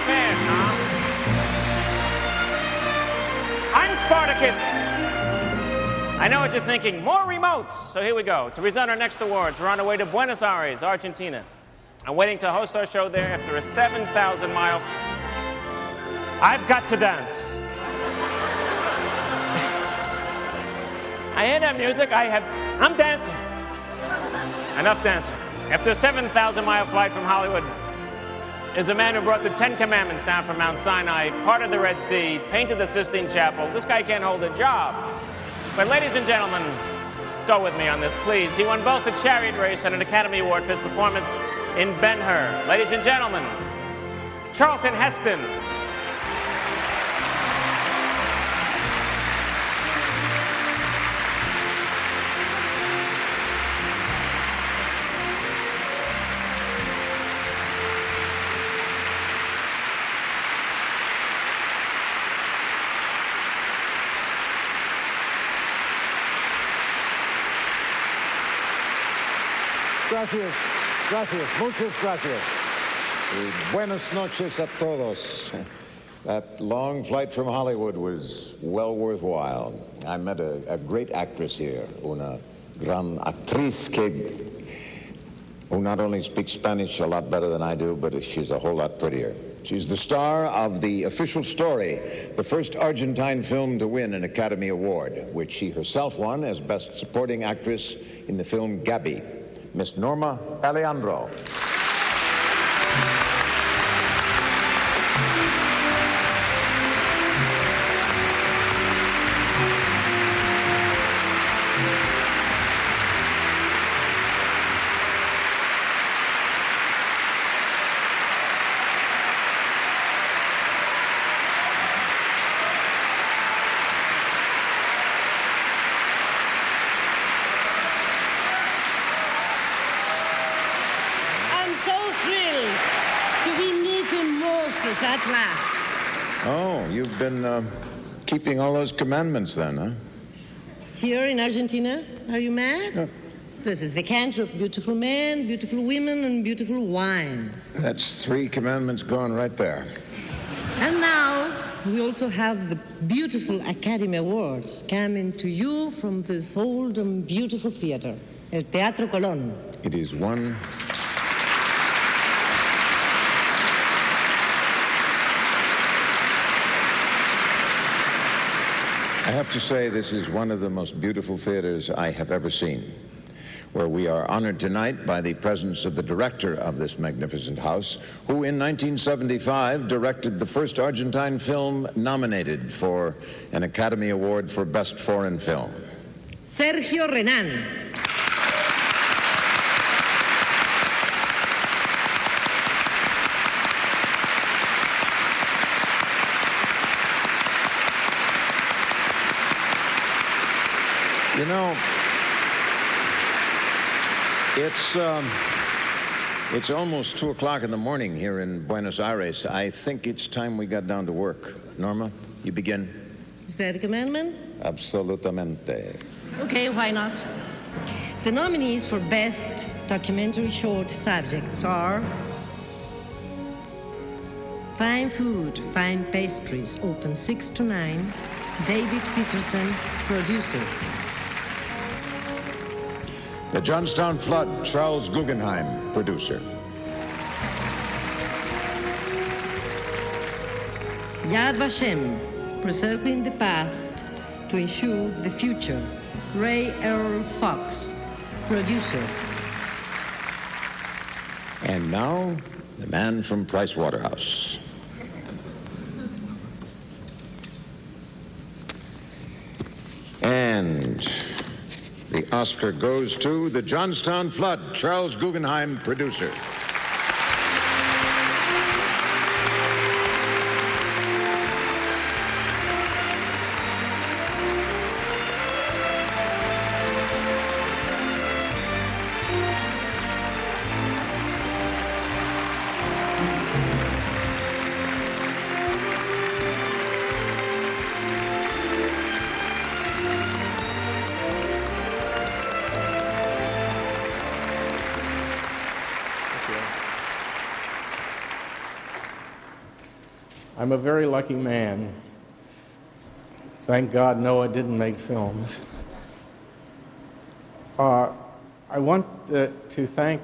fan, huh? I'm Spartacus. I know what you're thinking. More remotes. So here we go. To present our next awards, we're on our way to Buenos Aires, Argentina. I'm waiting to host our show there after a 7,000-mile... I've got to dance. I hear that music. I'm dancing. Enough dancing. After a 7,000-mile flight from Hollywood is a man who brought the Ten Commandments down from Mount Sinai, parted the Red Sea, painted the Sistine Chapel. This guy can't hold a job. But ladies and gentlemen, go with me on this, please. He won both the Chariot race and an Academy Award for his performance in Ben-Hur. Ladies and gentlemen, Charlton Heston. Gracias, gracias, muchas gracias. Y buenas noches a todos. That long flight from Hollywood was well worthwhile. I met a great actress here, una gran actriz who not only speaks Spanish a lot better than I do, but she's a whole lot prettier. She's the star of The Official Story, the first Argentine film to win an Academy Award, which she herself won as Best Supporting Actress in the film Gabby. Miss Norma Aleandro. At last. Oh, you've been keeping all those commandments then, huh? Here in Argentina? Are you mad? This is the country of beautiful men, beautiful women, and beautiful wine. That's 3 commandments gone right there. And now, we also have the beautiful Academy Awards coming to you from this old and beautiful theater, El Teatro Colón. It is one... I have to say, this is one of the most beautiful theaters I have ever seen, where we are honored tonight by the presence of the director of this magnificent house, who in 1975 directed the first Argentine film nominated for an Academy Award for Best Foreign Film. Sergio Renán. You know, it's almost 2 o'clock in the morning here in Buenos Aires. I think it's time we got down to work. Norma, you begin. Is that a commandment? Absolutamente. Okay, why not? The nominees for Best Documentary Short Subjects are Fine Food, Fine Pastries, open 6 to 9, David Peterson, producer. The Johnstown Flood, Charles Guggenheim, producer. Yad Vashem, preserving the past to ensure the future. Ray Earl Fox, producer. And now, the man from Pricewaterhouse. And the Oscar goes to the Johnstown Flood, Charles Guggenheim, producer. I'm a very lucky man. Thank God Noah didn't make films. I want to thank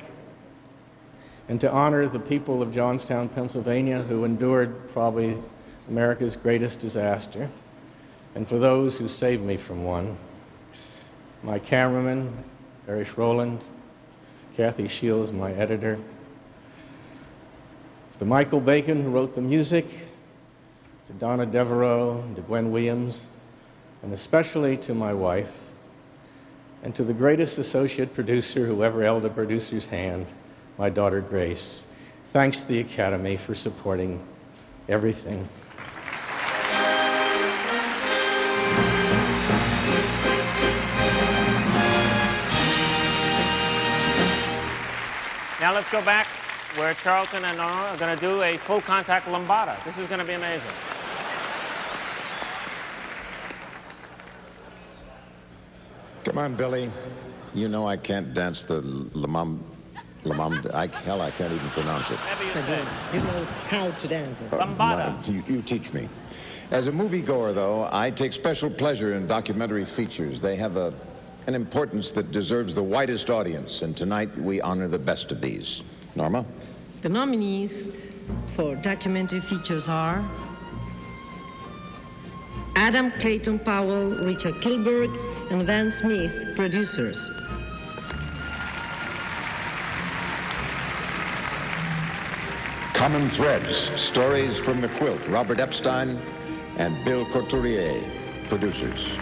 and to honor the people of Johnstown, Pennsylvania, who endured probably America's greatest disaster, and for those who saved me from one. My cameraman, Erich Roland, Kathy Shields, my editor, to Michael Bacon, who wrote the music, to Donna Devereaux, to Gwen Williams, and especially to my wife, and to the greatest associate producer who ever held a producer's hand, my daughter Grace. Thanks to the Academy for supporting everything. Now let's go back where Charlton and Norma are going to do a full contact lambada. This is going to be amazing. Come on, Billy. You know I can't dance the hell, I can't even pronounce it. Whatever you say. You know how to dance it. Lambada. You teach me. As a moviegoer, though, I take special pleasure in documentary features. They have an importance that deserves the widest audience, and tonight we honor the best of these. Norma? The nominees for documentary features are Adam Clayton Powell, Richard Kilberg, and Van Smith, producers. Common Threads, Stories from the Quilt, Robert Epstein and Bill Couturié, producers.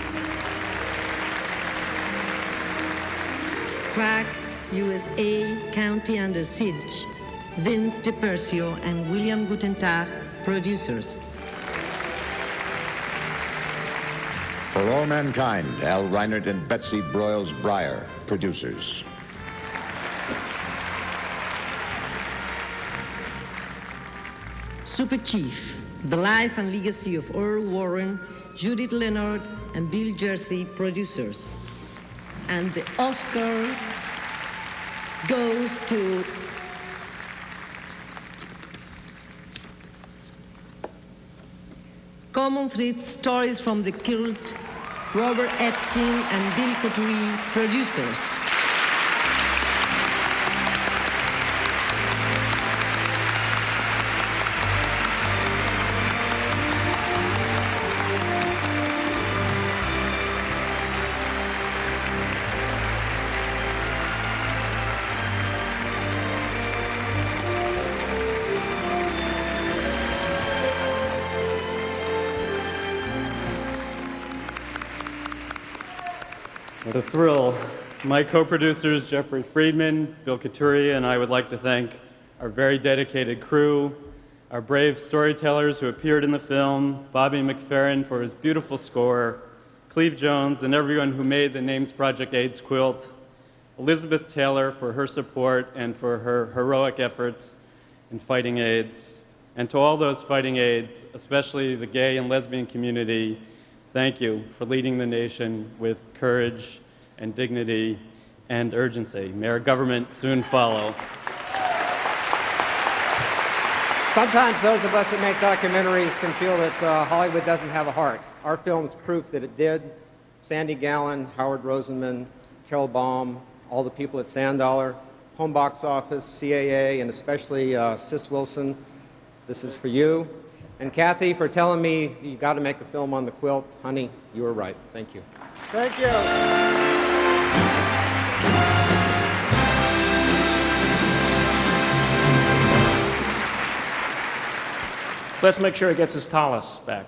Crack, USA, County Under Siege, Vince DiPersio and William Gutentag, producers. For All Mankind, Al Reinert and Betsy Broyles Breyer, producers. Super Chief, The Life and Legacy of Earl Warren, Judith Leonard, and Bill Jersey, producers. And the Oscar goes to Common Threads, Stories from the Quilt, Robert Epstein and Bill Couturié, producers. What a thrill. My co-producers, Jeffrey Friedman, Bill Couturié, and I would like to thank our very dedicated crew, our brave storytellers who appeared in the film, Bobby McFerrin for his beautiful score, Cleve Jones, and everyone who made the Names Project AIDS quilt, Elizabeth Taylor for her support and for her heroic efforts in fighting AIDS, and to all those fighting AIDS, especially the gay and lesbian community, thank you for leading the nation with courage and dignity and urgency. May our government soon follow. Sometimes those of us that make documentaries can feel that Hollywood doesn't have a heart. Our film's proof that it did. Sandy Gallen, Howard Rosenman, Carol Baum, all the people at Sandollar, Home Box Office, CAA, and especially Sis Wilson. This is for you. And Kathy, for telling me you got to make a film on the quilt. Honey, you were right. Thank you. Thank you. Let's make sure he gets his talus back.